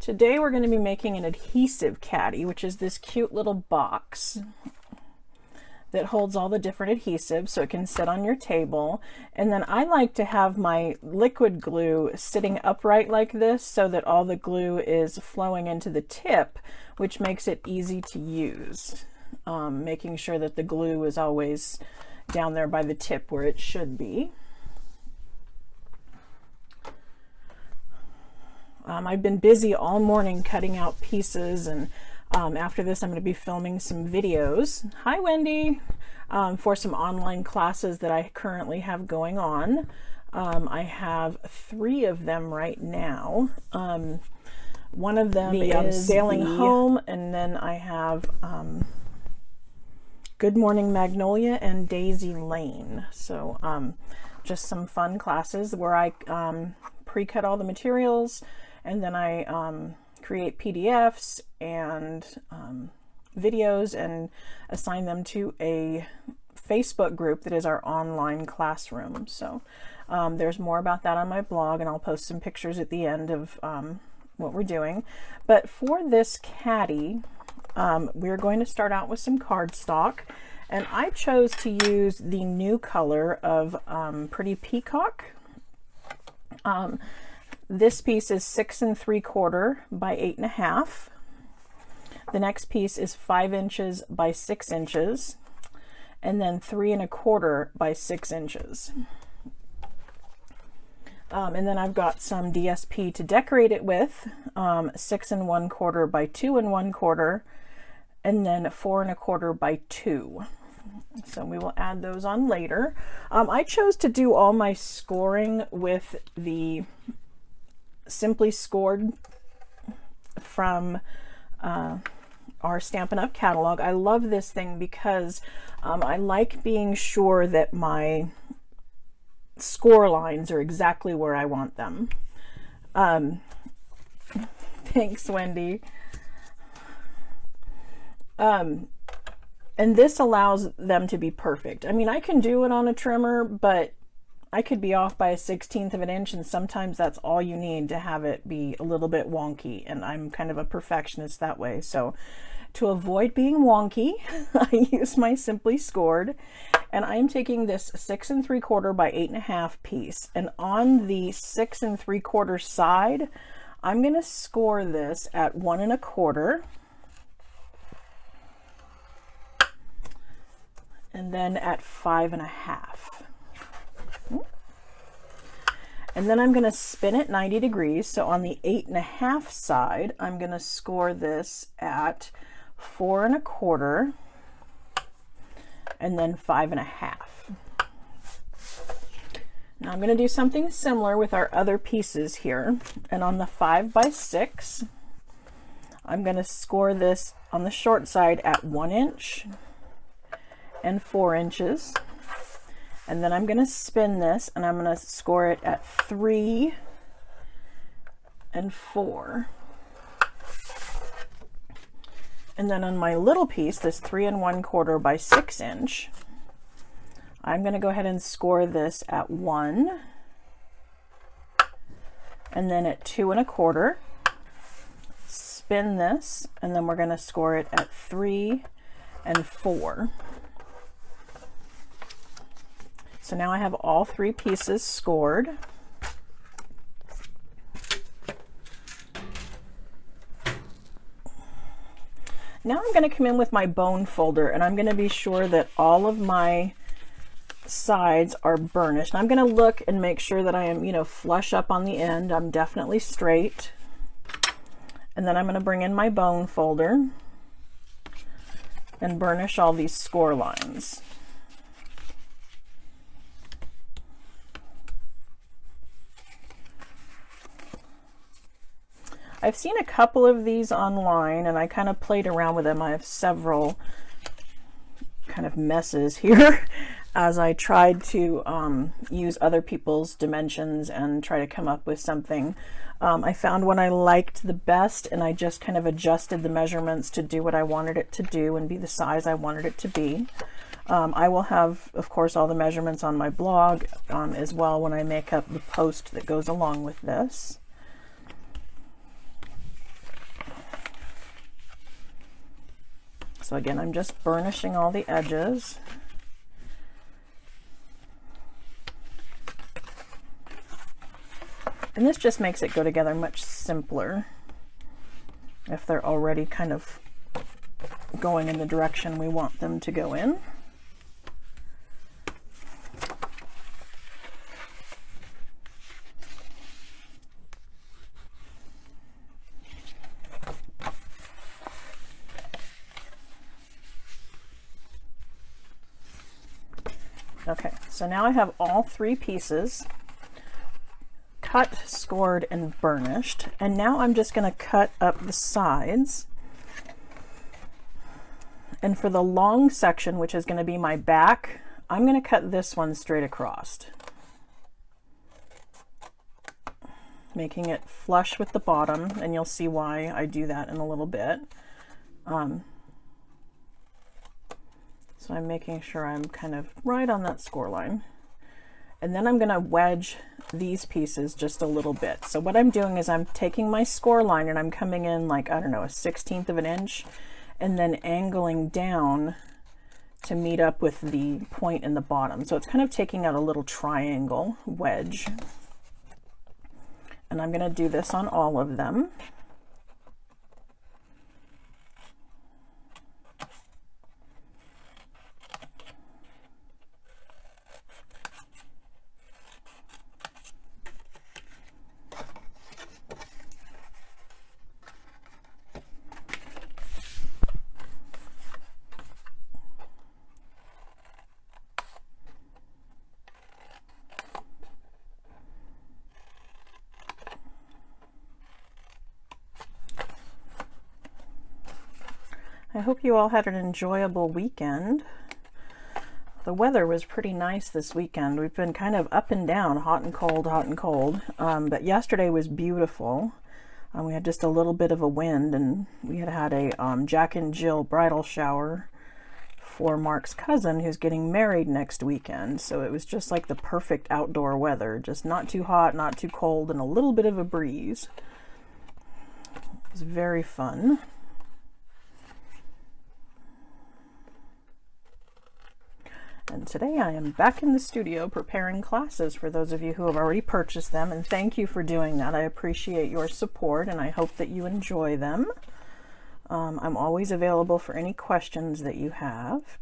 Today we're going to be making an adhesive caddy, which is this cute little box that holds all the different adhesives so it can sit on your table. And then I like to have my liquid glue sitting upright like this so that all the glue is flowing into the tip, which makes it easy to use. Making sure that the glue is always down there by the tip where it should be. I've been busy all morning cutting out pieces, and after this I'm going to be filming some videos. Hi Wendy! For some online classes that I currently have going on. I have 3 of them right now. One of them is Sailing Home, and then I have Good Morning Magnolia and Daisy Lane. So just some fun classes where I pre-cut all the materials, and then I create PDFs and videos and assign them to a Facebook group that is our online classroom. So there's more about that on my blog, and I'll post some pictures at the end of what we're doing. But for this caddy, we're going to start out with some cardstock, and I chose to use the new color of Pretty Peacock. This piece is 6 3/4 by 8 1/2. The next piece is 5 inches by 6 inches, and then 3 1/4 by 6 inches. And then I've got some DSP to decorate it with, 6 1/4 by 2 1/4, and then 4 1/4 by 2. So we will add those on later. I chose to do all my scoring with the Simply Scored from our Stampin' Up! Catalog. I love this thing because I like being sure that my score lines are exactly where I want them. Thanks, Wendy. And this allows them to be perfect. I mean, I can do it on a trimmer, but I could be off by a 1/16 of an inch, and sometimes that's all you need to have it be a little bit wonky, and I'm kind of a perfectionist that way. So to avoid being wonky, I use my Simply Scored, and I'm taking this 6 3/4 by 8 1/2 piece, and on the 6 3/4 side, I'm going to score this at 1 1/4, and then at 5 1/2. And then I'm going to spin it 90 degrees. So on the 8 1/2 side, I'm going to score this at 4 1/4, and then 5 1/2. Now I'm going to do something similar with our other pieces here. And on the 5 by 6, I'm going to score this on the short side at 1 inch and 4 inches. And then I'm going to spin this, and I'm going to score it at 3 and 4. And then on my little piece, this 3 1/4 by 6 inch, I'm going to go ahead and score this at 1, and then at 2 1/4, spin this, and then we're going to score it at 3 and 4. So now I have all 3 pieces scored. Now I'm going to come in with my bone folder, and I'm going to be sure that all of my sides are burnished. And I'm going to look and make sure that I am, flush up on the end. I'm definitely straight. And then I'm going to bring in my bone folder and burnish all these score lines. I've seen a couple of these online, and I kind of played around with them. I have several kind of messes here as I tried to use other people's dimensions and try to come up with something. I found one I liked the best, and I just kind of adjusted the measurements to do what I wanted it to do and be the size I wanted it to be. I will have, of course, all the measurements on my blog as well when I make up the post that goes along with this. So again, I'm just burnishing all the edges. And this just makes it go together much simpler if they're already kind of going in the direction we want them to go in. Okay, so now I have all 3 pieces cut, scored, and burnished, and now I'm just going to cut up the sides. And for the long section, which is going to be my back, I'm going to cut this one straight across, making it flush with the bottom, and you'll see why I do that in a little bit. So I'm making sure I'm kind of right on that score line. And then I'm going to wedge these pieces just a little bit. So what I'm doing is I'm taking my score line and I'm coming in like, I don't know, 1/16 of an inch, and then angling down to meet up with the point in the bottom. So it's kind of taking out a little triangle wedge. And I'm going to do this on all of them. I hope you all had an enjoyable weekend. The weather was pretty nice this weekend. We've been kind of up and down, hot and cold, hot and cold. But yesterday was beautiful. We had just a little bit of a wind, and we had a Jack and Jill bridal shower for Mark's cousin who's getting married next weekend. So it was just like the perfect outdoor weather, just not too hot, not too cold, and a little bit of a breeze. It was very fun. And today I am back in the studio preparing classes for those of you who have already purchased them, and thank you for doing that. I appreciate your support and I hope that you enjoy them. I'm always available for any questions that you have.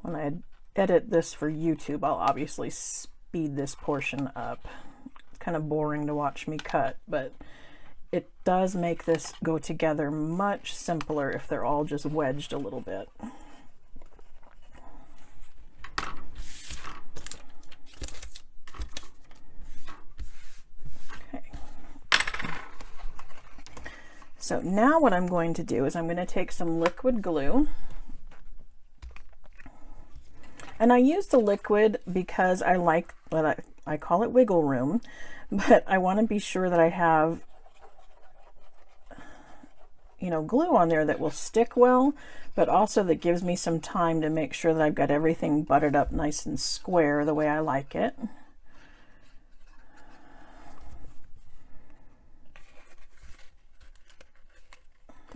When I edit this for YouTube, I'll obviously speed this portion up. Kind of boring to watch me cut, but it does make this go together much simpler if they're all just wedged a little bit. Okay. So now what I'm going to do is I'm going to take some liquid glue. And I use the liquid because I like what I call it wiggle room, but I want to be sure that I have, you know, glue on there that will stick well, but also that gives me some time to make sure that I've got everything buttered up nice and square the way I like it.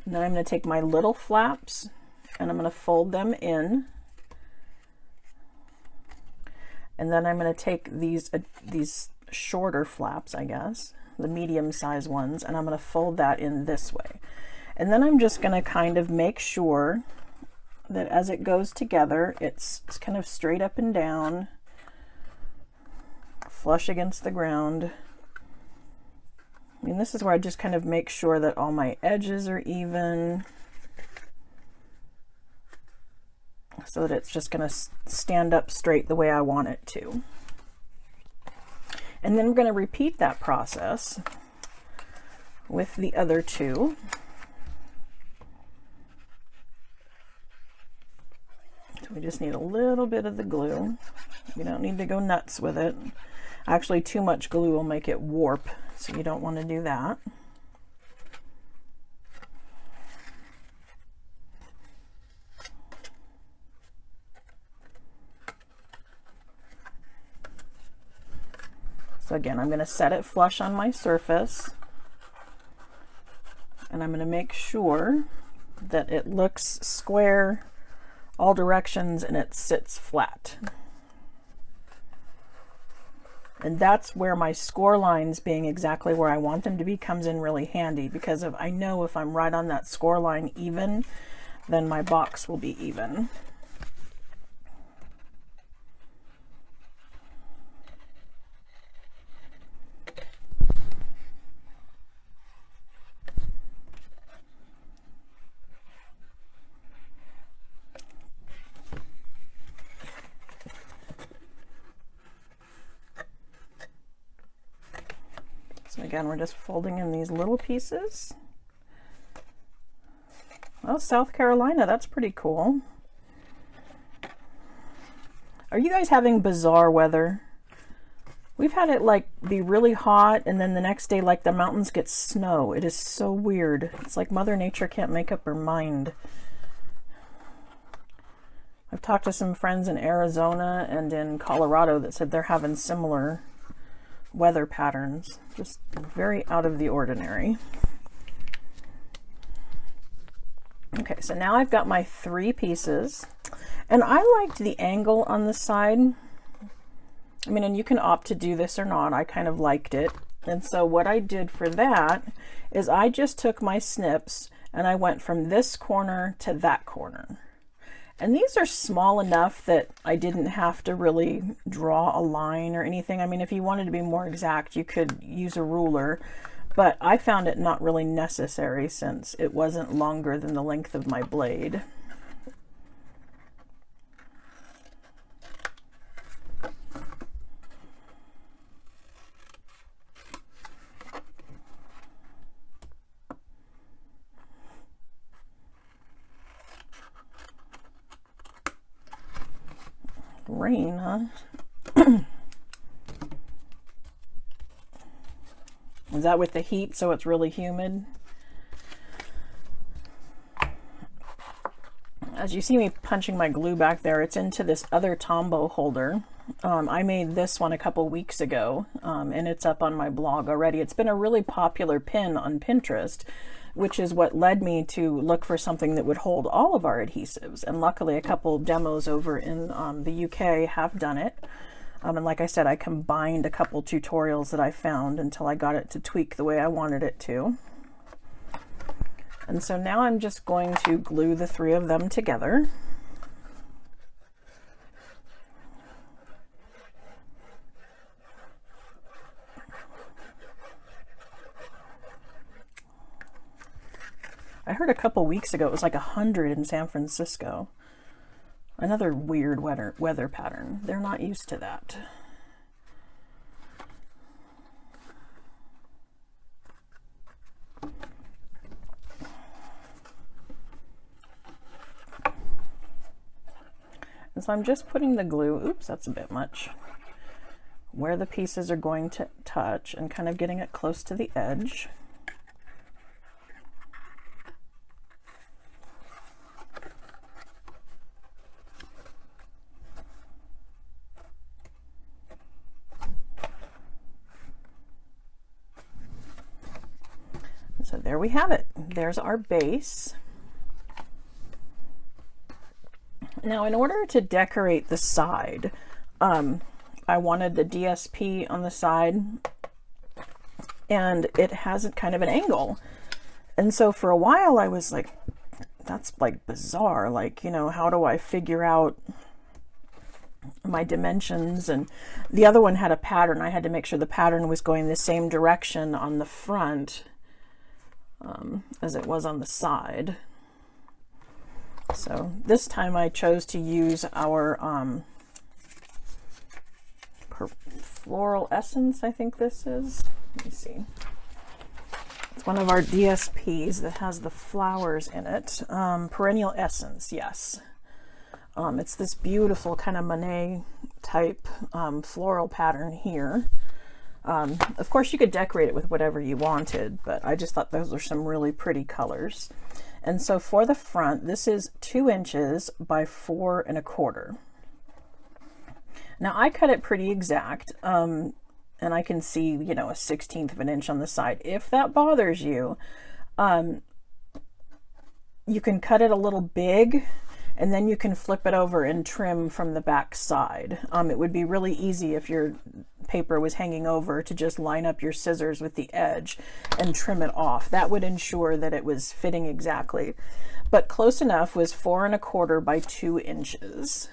And then I'm going to take my little flaps and I'm going to fold them in. And then I'm going to take these shorter flaps, I guess, the medium-sized ones, and I'm going to fold that in this way. And then I'm just going to kind of make sure that as it goes together, it's kind of straight up and down, flush against the ground. I mean, this is where I just kind of make sure that all my edges are even, so that it's just going to stand up straight the way I want it to. And then we're going to repeat that process with the other two. So we just need a little bit of the glue. You don't need to go nuts with it. Actually, too much glue will make it warp, so you don't want to do that. So again, I'm going to set it flush on my surface, and I'm going to make sure that it looks square all directions and it sits flat. And that's where my score lines being exactly where I want them to be comes in really handy, because if I know if I'm right on that score line even, then my box will be even. So again, we're just folding in these little pieces. Oh, South Carolina, that's pretty cool. Are you guys having bizarre weather? We've had it like be really hot, and then the next day like the mountains get snow. It is so weird. It's like Mother Nature can't make up her mind. I've talked to some friends in Arizona and in Colorado that said they're having similar weather patterns, just very out of the ordinary. Okay, so now I've got my 3 pieces, and I liked the angle on the side. I mean, and you can opt to do this or not. I kind of liked it. And so what I did for that is I just took my snips and I went from this corner to that corner. And these are small enough that I didn't have to really draw a line or anything. I mean, if you wanted to be more exact, you could use a ruler, but I found it not really necessary since it wasn't longer than the length of my blade. Rain, huh? Is that with the heat, so it's really humid? As you see me punching my glue back there, it's into this other Tombow holder. I made this one a couple weeks ago, and it's up on my blog already. It's been a really popular pin on Pinterest, which is what led me to look for something that would hold all of our adhesives. And luckily a couple demos over in the UK have done it. And like I said, I combined a couple tutorials that I found until I got it to tweak the way I wanted it to. And so now I'm just going to glue the 3 of them together. I heard a couple weeks ago it was like 100 in San Francisco. Another weird weather pattern. They're not used to that. And so I'm just putting the glue, oops, that's a bit much, where the pieces are going to touch and kind of getting it close to the edge. So there we have it. There's our base. Now, in order to decorate the side, I wanted the DSP on the side, and it has kind of an angle. And so for a while I was like, that's like bizarre. Like, you know, how do I figure out my dimensions? And the other one had a pattern. I had to make sure the pattern was going the same direction on the front as it was on the side. So this time I chose to use our Floral Essence, I think this is. Let me see. It's one of our DSPs that has the flowers in it. Perennial Essence, yes. It's this beautiful kind of Monet type floral pattern here. Of course you could decorate it with whatever you wanted, but I just thought those were some really pretty colors. And so for the front, this is 2 inches by 4 1/4. Now I cut it pretty exact. and I can see, you know, a 1/16 of an inch on the side. If that bothers you, you can cut it a little big, and then you can flip it over and trim from the back side. It would be really easy if your paper was hanging over to just line up your scissors with the edge and trim it off. That would ensure that it was fitting exactly. But close enough was 4 1/4 by 2 inches.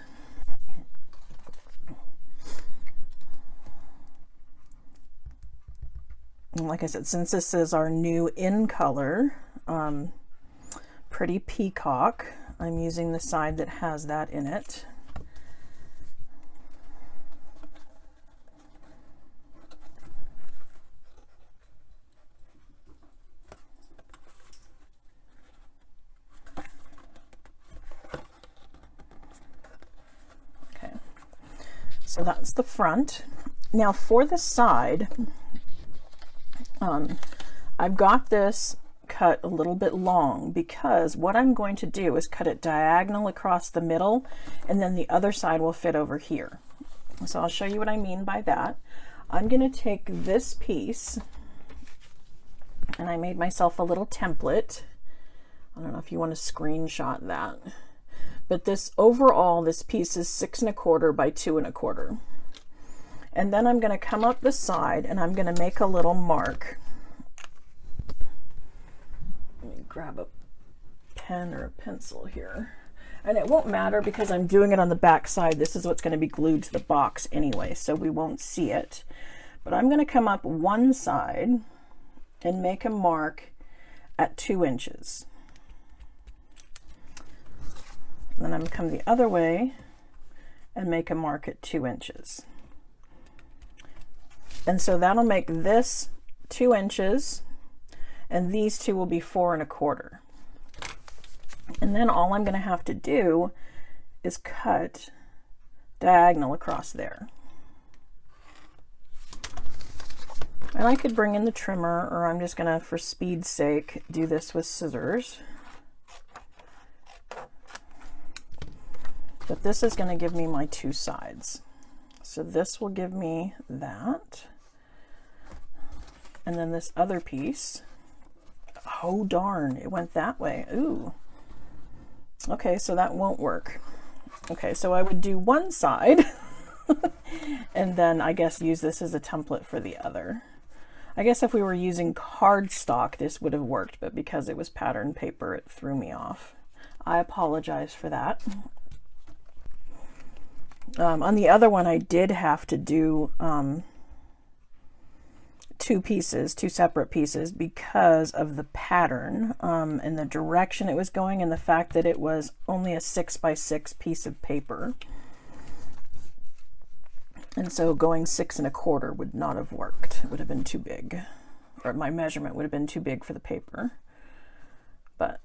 And like I said, since this is our new in color, Pretty Peacock, I'm using the side that has that in it. Okay, so that's the front. Now for the side, I've got this cut a little bit long because what I'm going to do is cut it diagonal across the middle, and then the other side will fit over here. So I'll show you what I mean by that. I'm going to take this piece, and I made myself a little template. I don't know if you want to screenshot that, but this overall, this piece is 6 1/4 by 2 1/4. And then I'm going to come up the side and I'm going to make a little mark. Let me grab a pen or a pencil here. And it won't matter because I'm doing it on the back side. This is what's going to be glued to the box anyway, so we won't see it. But I'm going to come up one side and make a mark at 2 inches. And then I'm going to come the other way and make a mark at 2 inches. And so that'll make this 2 inches, and these two will be 4 1/4. And then all I'm going to have to do is cut diagonal across there. And I could bring in the trimmer, or I'm just going to, for speed's sake, do this with scissors. But this is going to give me my 2 sides. So this will give me that. And then this other piece, oh darn, it went that way. Ooh. Okay, so that won't work. Okay, so I would do one side and then I guess use this as a template for the other. I guess if we were using cardstock, this would have worked, but because it was pattern paper, it threw me off. I apologize for that. On the other one, I did have to do 2 separate pieces because of the pattern and the direction it was going, and the fact that it was only a 6 by 6 piece of paper. And so going 6 1/4 would not have worked. It would have been too big, or my measurement would have been too big for the paper. But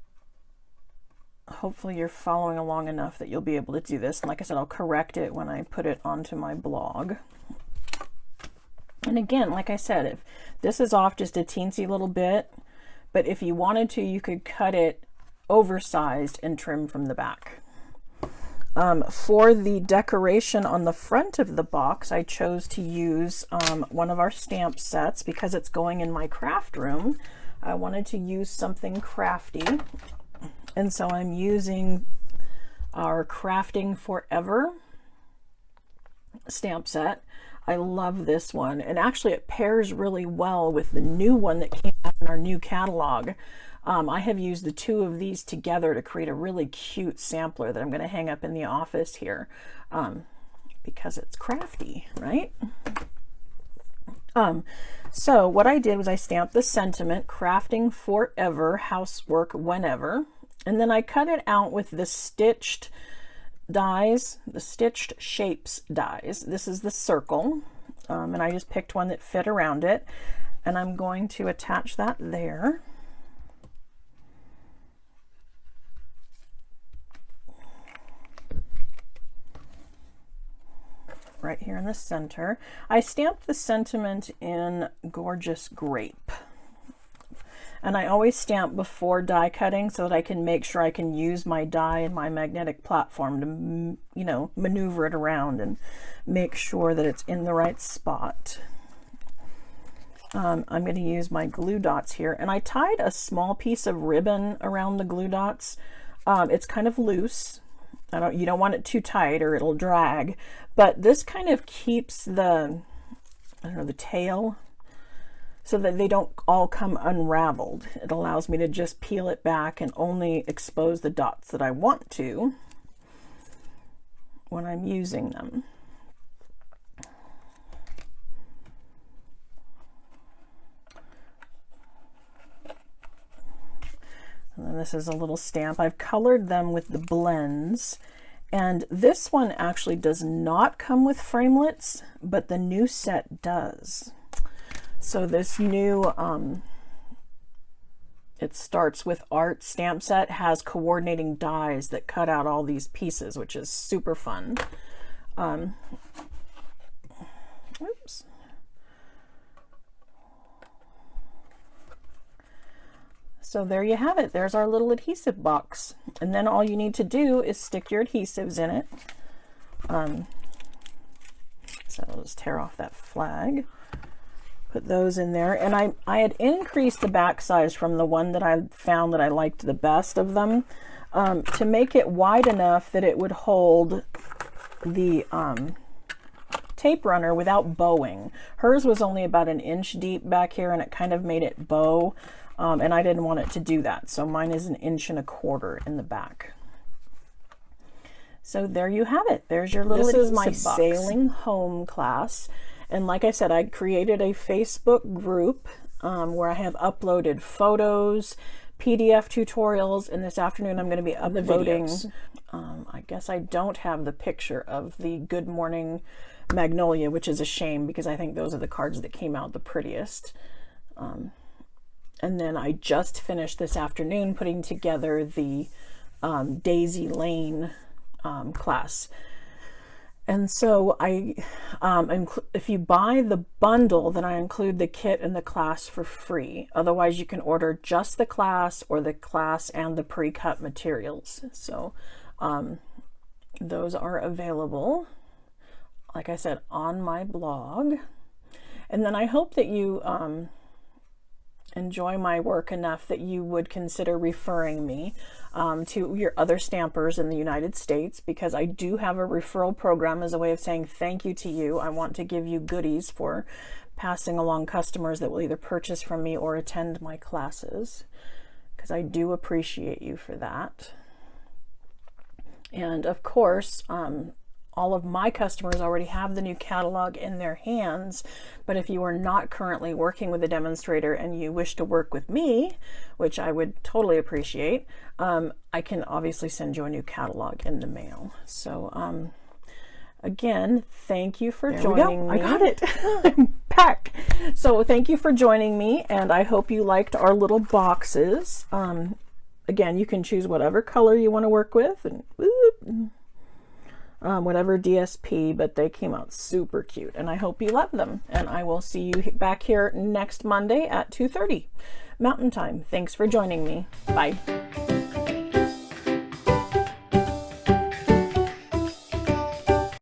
hopefully you're following along enough that you'll be able to do this. And like I said, I'll correct it when I put it onto my blog. And again, like I said, if this is off just a teensy little bit, but if you wanted to, you could cut it oversized and trim from the back. For the decoration on the front of the box, I chose to use one of our stamp sets because it's going in my craft room. I wanted to use something crafty. And so I'm using our Crafting Forever stamp set. I love this one, and actually it pairs really well with the new one that came out in our new catalog. I have used the 2 of these together to create a really cute sampler that I'm going to hang up in the office here because it's crafty, right? So what I did was I stamped the sentiment, Crafting Forever, Housework Whenever, and then I cut it out with the stitched dies, the stitched shapes dies. This is the circle, and I just picked one that fit around it, and I'm going to attach that there. Right here in the center. I stamped the sentiment in Gorgeous Grape. And I always stamp before die cutting so that I can make sure I can use my die and my magnetic platform to, you know, maneuver it around and make sure that it's in the right spot. I'm going to use my glue dots here, and I tied a small piece of ribbon around the glue dots. It's kind of loose. You don't want it too tight or it'll drag, but this kind of keeps the, I don't know, the tail so that they don't all come unraveled. It allows me to just peel it back and only expose the dots that I want to when I'm using them. And then this is a little stamp. I've colored them with the blends, and this one actually does not come with framelits, but the new set does. So this new It Starts With Art stamp set has coordinating dies that cut out all these pieces, which is super fun. Oops. So there you have it. There's our little adhesive box. And then all you need to do is stick your adhesives in it. So I'll just tear off that flag. Put those in there. And I had increased the back size from the one that I found that I liked the best of them to make it wide enough that it would hold the tape runner without bowing. Hers was only about 1 inch deep back here, and it kind of made it bow. And I didn't want it to do that. So mine is 1.25 inches in the back. So there you have it. There's your little adhesive box. This is my sailing home class. And like I said, I created a Facebook group where I have uploaded photos, PDF tutorials, and this afternoon I'm going to be uploading, I guess I don't have the picture of the Good Morning Magnolia, which is a shame because I think those are the cards that came out the prettiest. And then I just finished this afternoon putting together the Daisy Lane class. And so if you buy the bundle, then I include the kit and the class for free. Otherwise, you can order just the class or the class and the pre-cut materials. So those are available, like I said, on my blog. And then I hope that you enjoy my work enough that you would consider referring me to your other stampers in the United States, because I do have a referral program as a way of saying thank you to you. I want to give you goodies for passing along customers that will either purchase from me or attend my classes, because I do appreciate you for that. And of course, all of my customers already have the new catalog in their hands, but if you are not currently working with a demonstrator and you wish to work with me, which I would totally appreciate, I can obviously send you a new catalog in the mail. So again, thank you for joining me. I got it. I'm back. So thank you for joining me, and I hope you liked our little boxes. Again, you can choose whatever color you want to work with, and whatever DSP, but they came out super cute, and I hope you love them. And I will see you back here next Monday at 2:30 Mountain Time. Thanks for joining me. Bye.